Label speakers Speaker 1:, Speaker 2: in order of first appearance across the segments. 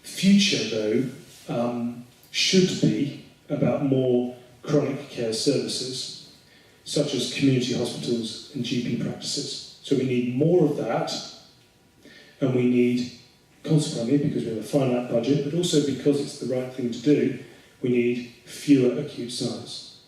Speaker 1: future, though, should be about more chronic care services, such as community hospitals and GP practices. So we need more of that, and we need, consequently, because we have a finite budget, but also because it's the right thing to do, we need fewer acute sites.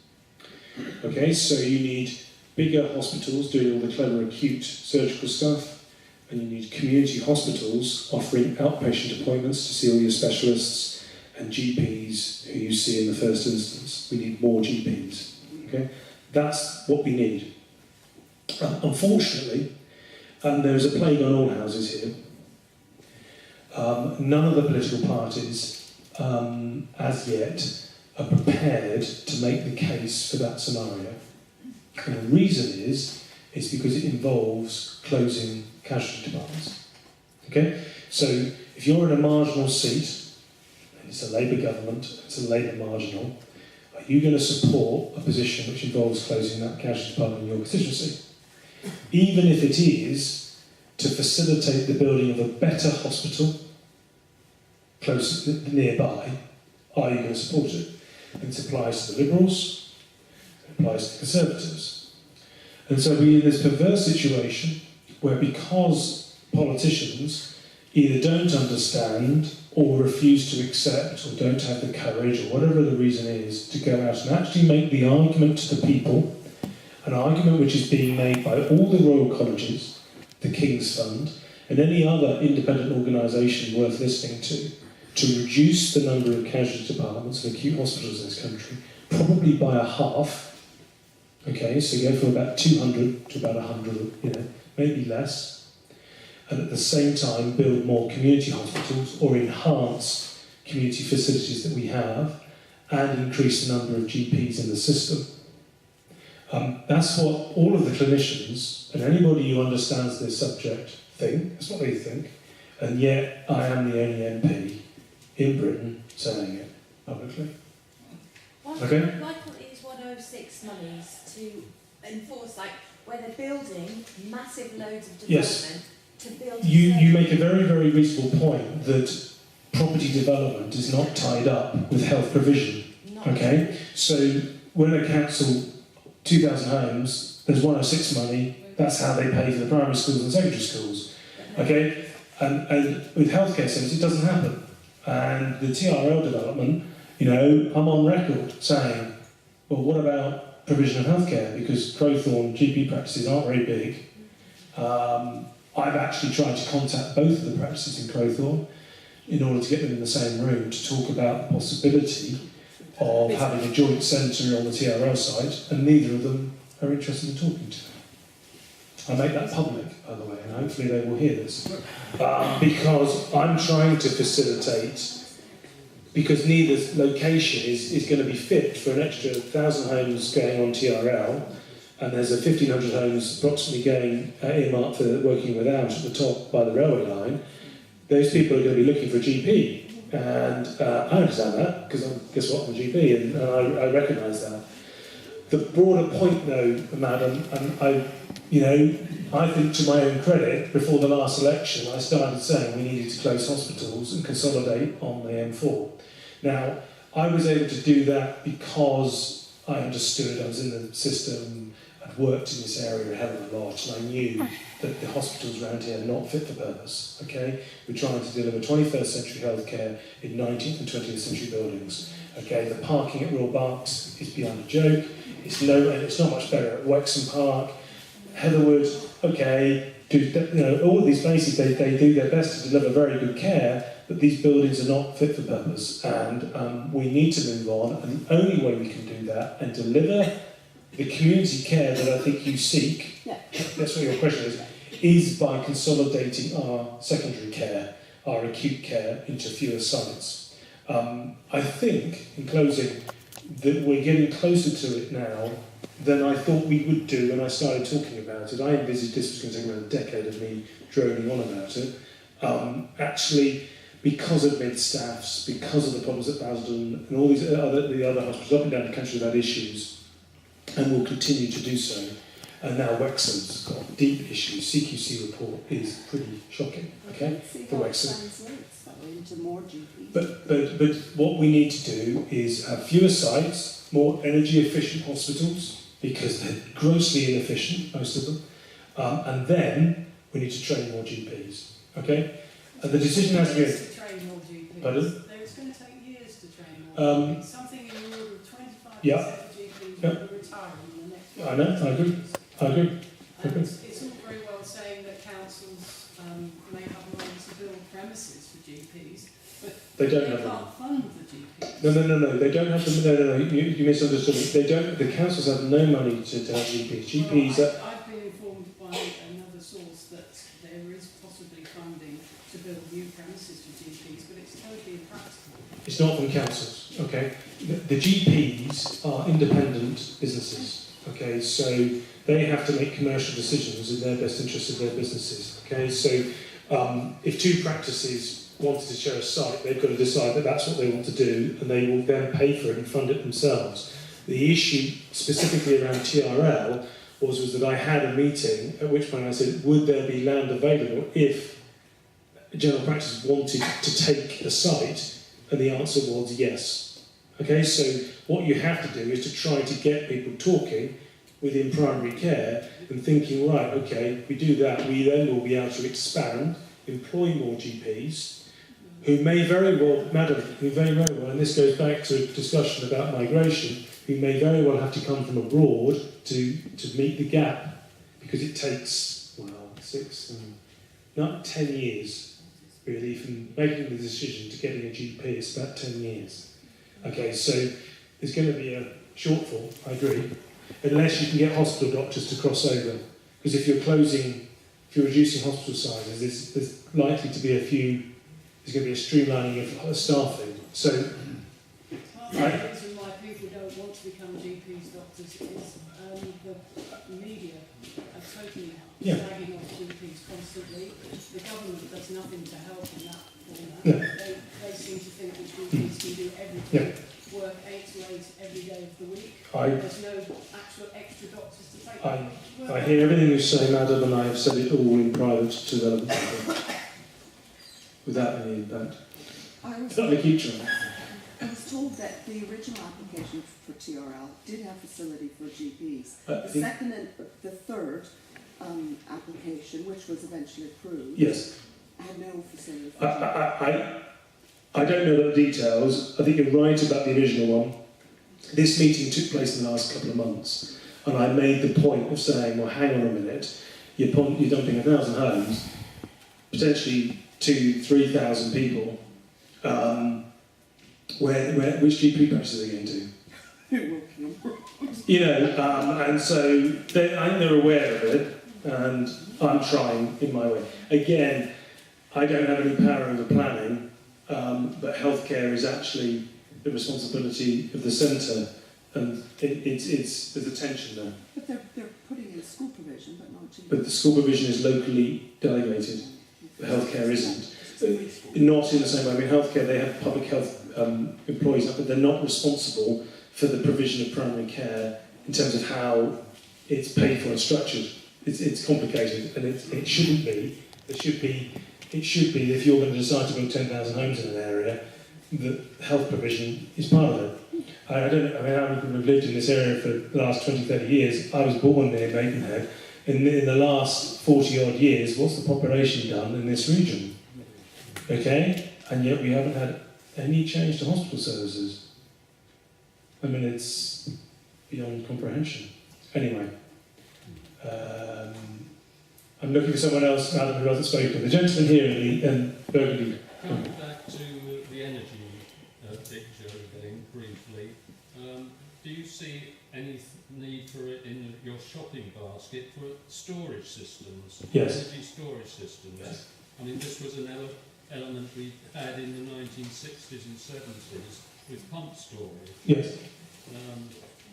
Speaker 1: Okay, so you need bigger hospitals doing all the clever acute surgical stuff, and you need community hospitals offering outpatient appointments to see all your specialists and GPs who you see in the first instance. We need more GPs. Okay, that's what we need. Unfortunately, and there is a plague on all houses here. None of the political parties, as yet, are prepared to make the case for that scenario. And the reason is because it involves closing casualty departments. Okay? So if you're in a marginal seat, and it's a Labour government, it's a Labour marginal, are you going to support a position which involves closing that casualty department in your constituency? Even if it is to facilitate the building of a better hospital close nearby, are you going to support it? And it applies to the Liberals, it applies to the Conservatives. And so we're in this perverse situation where, because politicians either don't understand or refuse to accept or don't have the courage or whatever the reason is to go out and actually make the argument to the people, an argument which is being made by all the Royal Colleges, the King's Fund, and any other independent organisation worth listening to reduce the number of casualty departments and acute hospitals in this country, probably by a half. Okay, so go from about 200 to about 100, maybe less. And at the same time, build more community hospitals or enhance community facilities that we have and increase the number of GPs in the system. That's what all of the clinicians and anybody who understands this subject think. That's what they think. And yet, I am the only MP in Britain saying it publicly.
Speaker 2: Why can't they use 106 monies to enforce, where they're building massive loads of development to build...
Speaker 1: You make a very, very reasonable point that property development is not tied up with health provision. Okay? So when a council, 2,000 homes, there's 106 money, that's how they pay for the primary schools and secondary schools. Okay? And with healthcare centres, it doesn't happen. And the TRL development, I'm on record saying, well, what about provision of healthcare? Because Crowthorne GP practices aren't very big. I've actually tried to contact both of the practices in Crowthorne in order to get them in the same room to talk about the possibility of having a joint centre on the TRL site, and neither of them are interested in talking to me. I make that public, by the way, and hopefully they will hear this. Because I'm trying to facilitate, because neither location is going to be fit for an extra 1,000 homes going on TRL, and there's a 1,500 homes approximately going earmarked for working without at the top by the railway line. Those people are going to be looking for a GP, and I understand that, because guess what, I'm a GP, and I recognise that. The broader point, though, madam, and I think to my own credit, before the last election, I started saying we needed to close hospitals and consolidate on the M4. Now, I was able to do that because I understood, I was in the system, I'd worked in this area a hell of a lot, and I knew that the hospitals around here are not fit for purpose, okay? We're trying to deliver 21st century healthcare in 19th and 20th century buildings, okay? The parking at Royal Berks is beyond a joke, it's not much better at Wexham Park, Heatherwood, okay, all of these places, they do their best to deliver very good care, but these buildings are not fit for purpose, and we need to move on, and the only way we can do that and deliver the community care that I think you seek, that's what your question is by consolidating our secondary care, our acute care, into fewer sites. I think, in closing, that we're getting closer to it now than I thought we would do when I started talking about it. I envisaged this was going to take around a decade of me droning on about it. Actually, because of mid-staffs, because of the problems at Basildon, and all the other hospitals up and down the country have had issues, and will continue to do so. And now Wexham's got deep issues. CQC report is pretty shocking, okay, for Wexham.
Speaker 3: Into more GPs.
Speaker 1: But what we need to do is have fewer sites, more energy efficient hospitals, because they're grossly inefficient, most of them, and then we need to train more GPs, okay? And the decision has to be...
Speaker 4: To train more GPs.
Speaker 1: Pardon?
Speaker 4: It's going to take years to train more GPs. Something in the order of 25% of GPs will be retiring in the next 5 years.
Speaker 1: I know, I agree.
Speaker 4: And it's all very well saying that councils may have money to build premises for GPs, but
Speaker 1: they
Speaker 4: can't fund the GPs.
Speaker 1: No, they don't have the... No, you misunderstood me. They don't... The councils have no money to have GPs. GPs
Speaker 4: well, I've been informed by another source that there is possibly funding to build new premises for GPs, but it's totally impractical.
Speaker 1: It's not from councils, okay? The GPs are independent businesses, okay? So they have to make commercial decisions in their best interest of their businesses, okay? So if two practices wanted to share a site, they've got to decide that that's what they want to do, and they will then pay for it and fund it themselves. The issue specifically around TRL was that I had a meeting at which point I said, would there be land available if general practice wanted to take a site? And the answer was yes. Okay, so what you have to do is to try to get people talking within primary care and thinking, right, okay, if we do that, we then will be able to expand, employ more GPs, who may very well, and this goes back to a discussion about migration, who may very well have to come from abroad to meet the gap, because it takes, well, 10 years, really, from making the decision to getting a GP. It's about 10 years. Okay, so there's going to be a shortfall, I agree, unless you can get hospital doctors to cross over. Because if you're reducing hospital sizes, there's likely to be there's going to be a streamlining of staffing. So,
Speaker 4: part of the reason why people don't want to become GPs, doctors, is the media are totally dragging off GPs constantly. The government does nothing to help in that format. They seem to think that GPs can do everything, work 8 to 8 every day of the week. There's no actual extra doctors to take
Speaker 1: I hear everything you say, madam, and I have said it all in private to relevant people, without any impact.
Speaker 3: I was told that the original application for TRL did have facility for GPs. The second and the third application, which was eventually approved, had no facility for GPs.
Speaker 1: I don't know the details. I think you're right about the original one. This meeting took place in the last couple of months, and I made the point of saying, well, hang on a minute, you're dumping 1,000 homes, potentially 2,000-3,000 people. Which GP practices are they going to? And so I think they're aware of it, and I'm trying in my way. Again, I don't have any power over planning, but healthcare is actually the responsibility of the centre, and there's a tension there.
Speaker 3: But they're putting in school provision, but not GP.
Speaker 1: But the school provision is locally delegated. The healthcare isn't. Not in the same way. I mean, healthcare, they have public health employees, but they're not responsible for the provision of primary care in terms of how it's paid for and structured. It's complicated, and it shouldn't be. It should be if you're going to decide to build 10,000 homes in an area, the health provision is part of it. I don't know, how many people have lived in this area for the last 20, 30 years. I was born near Maidenhead. In the last 40 odd years, what's the population done in this region? Okay? And yet we haven't had any change to hospital services. I mean, it's beyond comprehension. Anyway, I'm looking for someone else, Adam, who hasn't spoken. The gentleman here in Burgundy.
Speaker 5: Coming back to the energy picture again, briefly, do you see any need for it in your shopping basket for storage systems?
Speaker 1: Yes.
Speaker 5: Energy storage systems?
Speaker 1: Yes.
Speaker 5: I mean, this was an element we had in the 1960s and 70s with pump storage.
Speaker 1: Yes.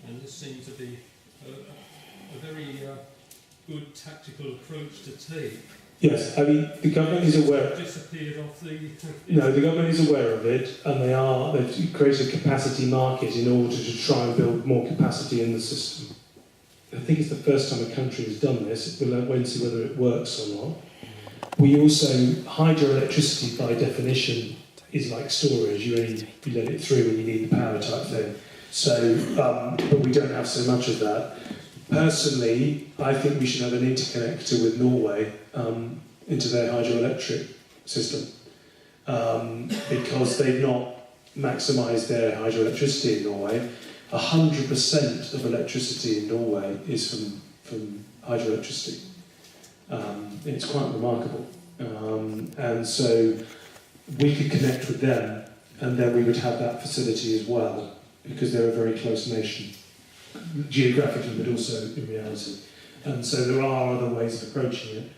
Speaker 5: And this seemed to be a very good tactical approach to take.
Speaker 1: Yes, I mean, the government is aware.
Speaker 5: Disappeared off the.
Speaker 1: No, the government is aware of it, and they've created a capacity market in order to try and build more capacity in the system. I think it's the first time a country has done this. We'll wait and see whether it works or not. We also, hydroelectricity by definition is like storage. You let it through when you need the power type thing. So, but we don't have so much of that. Personally, I think we should have an interconnector with Norway into their hydroelectric system because they've not maximised their hydroelectricity in Norway. 100% of electricity in Norway is from hydroelectricity. It's quite remarkable. And so we could connect with them, and then we would have that facility as well, because they're a very close nation, geographically, but also in reality. And so there are other ways of approaching it,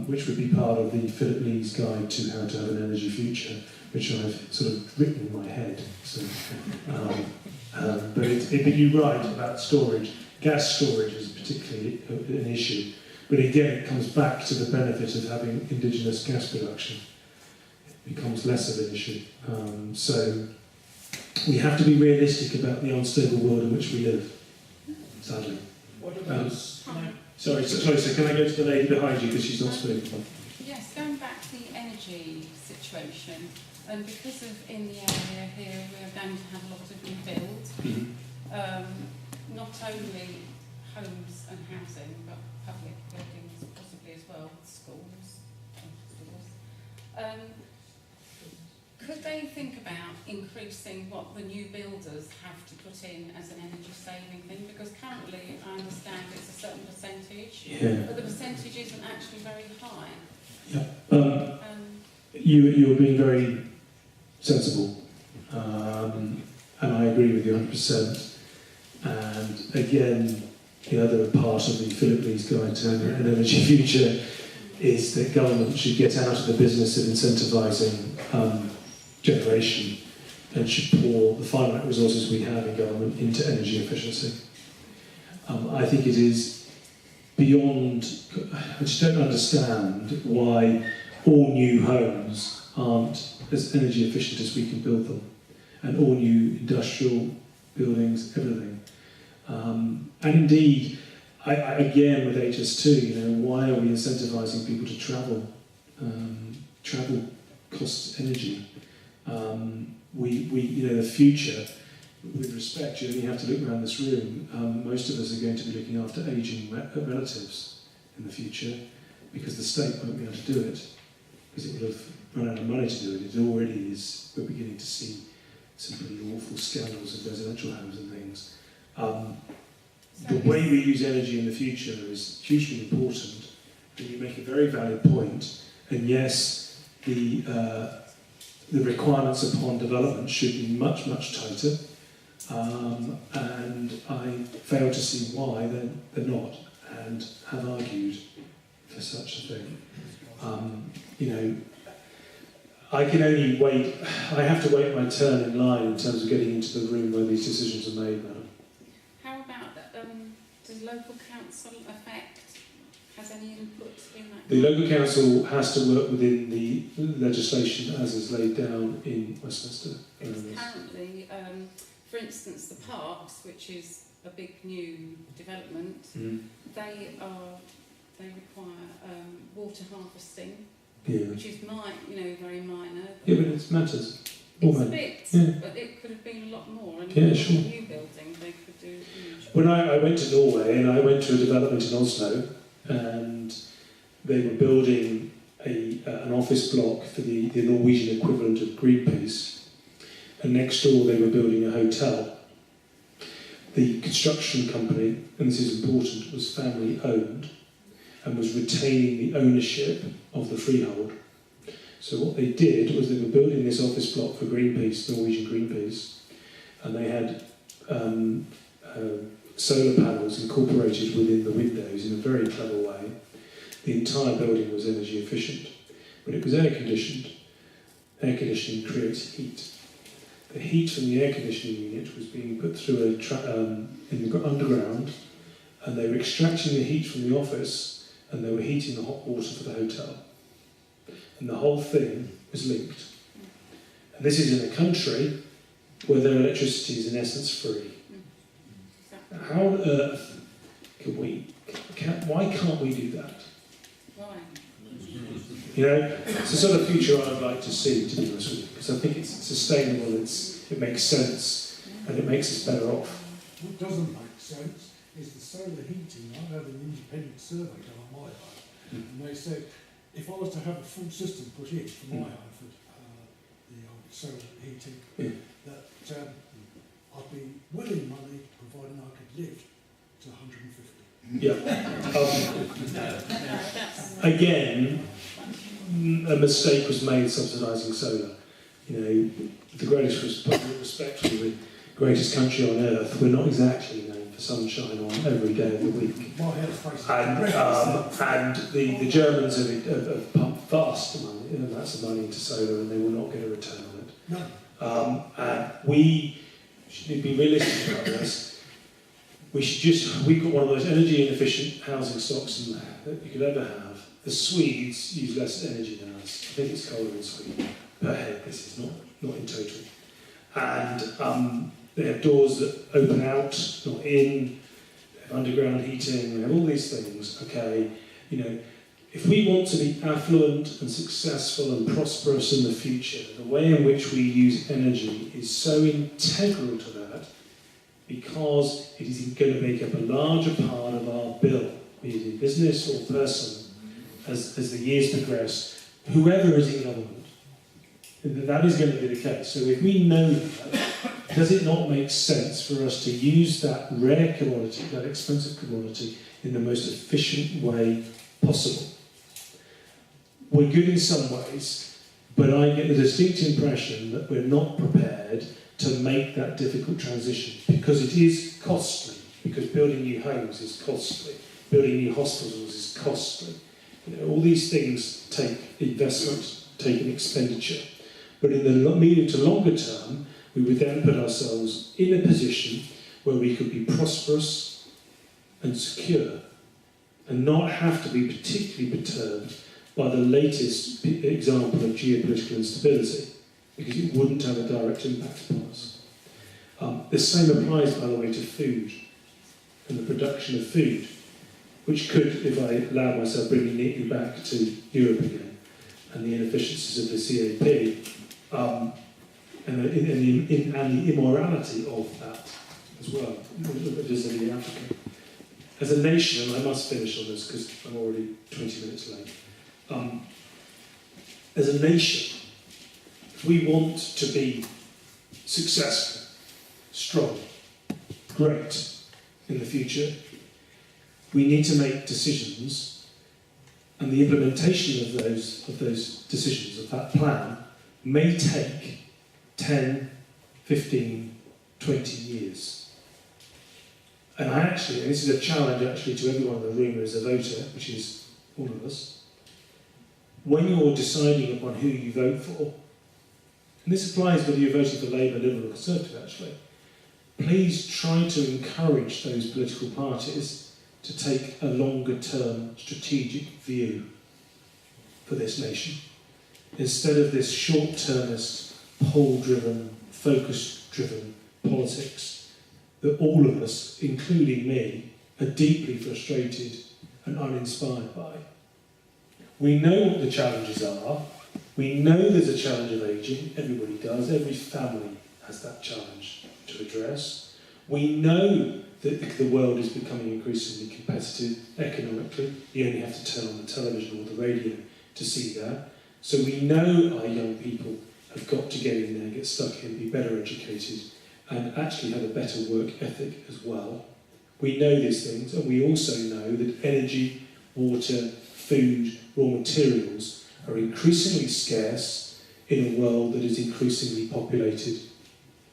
Speaker 1: which would be part of the Phillip Lee's guide to how to have an energy future, which I've sort of written in my head. So, but you're right about storage. Gas storage is particularly an issue. But again, it comes back to the benefit of having indigenous gas production. It becomes less of an issue. So we have to be realistic about the unstable world in which we live, sadly.
Speaker 5: What about...
Speaker 1: Sorry, so can I go to the lady behind you because she's not speaking?
Speaker 6: Yes, going back to the energy situation, and because of in the area here we're going to have a lot of new build, not only homes and housing, but public buildings possibly as well, schools. Could they think about increasing what the new builders have to put in as an energy saving thing? Because currently I understand it's a certain percentage, but the percentage isn't actually very high.
Speaker 1: Yeah. You're being very sensible, and I agree with you 100%. And again, the other part of the Phillip Lee's guide to an energy future is that government should get out of the business of incentivising generation and should pour the finite resources we have in government into energy efficiency. I think it is beyond, I just don't understand why all new homes aren't as energy efficient as we can build them, and all new industrial buildings, everything. And indeed, again with HS2, why are we incentivising people to travel? Travel costs energy. The future, with respect, you only have to look around this room. Most of us are going to be looking after ageing relatives in the future because the state won't be able to do it because it will have run out of money to do it. It already is. We're beginning to see some pretty awful scandals of residential homes and things. The way we use energy in the future is hugely important, and you make a very valid point. And yes, the requirements upon development should be much, much tighter, and I fail to see why they're not, and have argued for such a thing. I can only wait, I have to wait my turn in line in terms of getting into the room where these decisions are made, madam.
Speaker 6: How about, does local council has any input in that?
Speaker 1: The local council has to work within the legislation as is laid down in Westminster.
Speaker 6: Currently, for instance, the parks, which is a big new development, they require water harvesting, which is very minor.
Speaker 1: Yeah, but it matters.
Speaker 6: It's a bit, but it could have been a lot more. And
Speaker 1: sure.
Speaker 6: A new building, they could do huge.
Speaker 1: When I went to Norway, and I went to a development in Oslo, and they were building an office block for the Norwegian equivalent of Greenpeace, and next door they were building a hotel. The construction company, and this is important, was family owned and was retaining the ownership of the freehold. So what they did was they were building this office block for Greenpeace, Norwegian Greenpeace, and they had solar panels incorporated within the windows in a very clever way. The entire building was energy efficient, but it was air conditioned. Air conditioning creates heat. The heat from the air conditioning unit was being put through in the underground, and they were extracting the heat from the office, and they were heating the hot water for the hotel. And the whole thing was linked. And this is in a country where their electricity is in essence free. How on earth why can't we do that?
Speaker 6: Why?
Speaker 1: You know, it's the sort of future I'd like to see, to be honest with you, because I think it's sustainable, it makes sense, and it makes us better off.
Speaker 7: What doesn't make sense is the solar heating. I had an independent survey done on my home, and they said if I was to have a full system put in for my home, for the old solar heating, that I'd be willing money providing I could live to 150.
Speaker 1: Yeah. Again, a mistake was made subsidising solar. You know, the greatest respect for the greatest country on earth, we're not exactly known for sunshine on every day of the week. And the Germans have pumped vast money, and that's the money into solar, and they will not get a return on it.
Speaker 7: No.
Speaker 1: And we should be realistic about this. We've got one of the most energy inefficient housing stocks that you could ever have. The Swedes use less energy than us. I think it's colder in Sweden per head. This is not in total. And they have doors that open out, not in. They have underground heating. They have all these things. Okay, you know, if we want to be affluent and successful and prosperous in the future, the way in which we use energy is so integral to that, because it is going to make up a larger part of our bill, be it in business or personal, as the years progress, whoever is in government. That is going to be the case. So if we know that, does it not make sense for us to use that rare commodity, that expensive commodity, in the most efficient way possible? We're good in some ways, but I get the distinct impression that we're not prepared to make that difficult transition, because it is costly, because building new homes is costly, building new hospitals is costly. You know, all these things take investment, take an expenditure. But in the medium to longer term, we would then put ourselves in a position where we could be prosperous and secure, and not have to be particularly perturbed by the latest example of geopolitical instability, because it wouldn't have a direct impact on us. The same applies, by the way, to food and the production of food, which could, if I allow myself, bring me neatly back to Europe again, and the inefficiencies of the CAP, and the immorality of that as well, that is in the Africa. As a nation, and I must finish on this because I'm already 20 minutes late, as a nation, if we want to be successful, strong, great in the future, we need to make decisions, and the implementation of those decisions, of that plan, may take 10, 15, 20 years. And this is a challenge actually to everyone in the room who is a voter, which is all of us, when you're deciding upon who you vote for, and this applies whether you're voting for Labour, Liberal or Conservative actually, please try to encourage those political parties to take a longer term strategic view for this nation, instead of this short-termist, poll-driven, focus-driven politics that all of us, including me, are deeply frustrated and uninspired by. We know what the challenges are. We know there's a challenge of ageing. Everybody does. Every family has that challenge to address. We know that the world is becoming increasingly competitive economically. You only have to turn on the television or the radio to see that. So we know our young people have got to get in there, get stuck in, be better educated, and actually have a better work ethic as well. We know these things, and we also know that energy, water, food, raw materials are increasingly scarce in a world that is increasingly populated.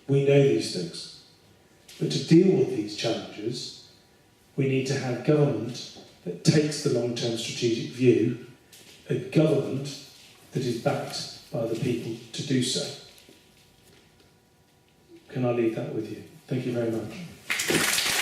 Speaker 1: We know these things. But to deal with these challenges, we need to have government that takes the long-term strategic view, a government that is backed by the people to do so. Can I leave that with you? Thank you very much.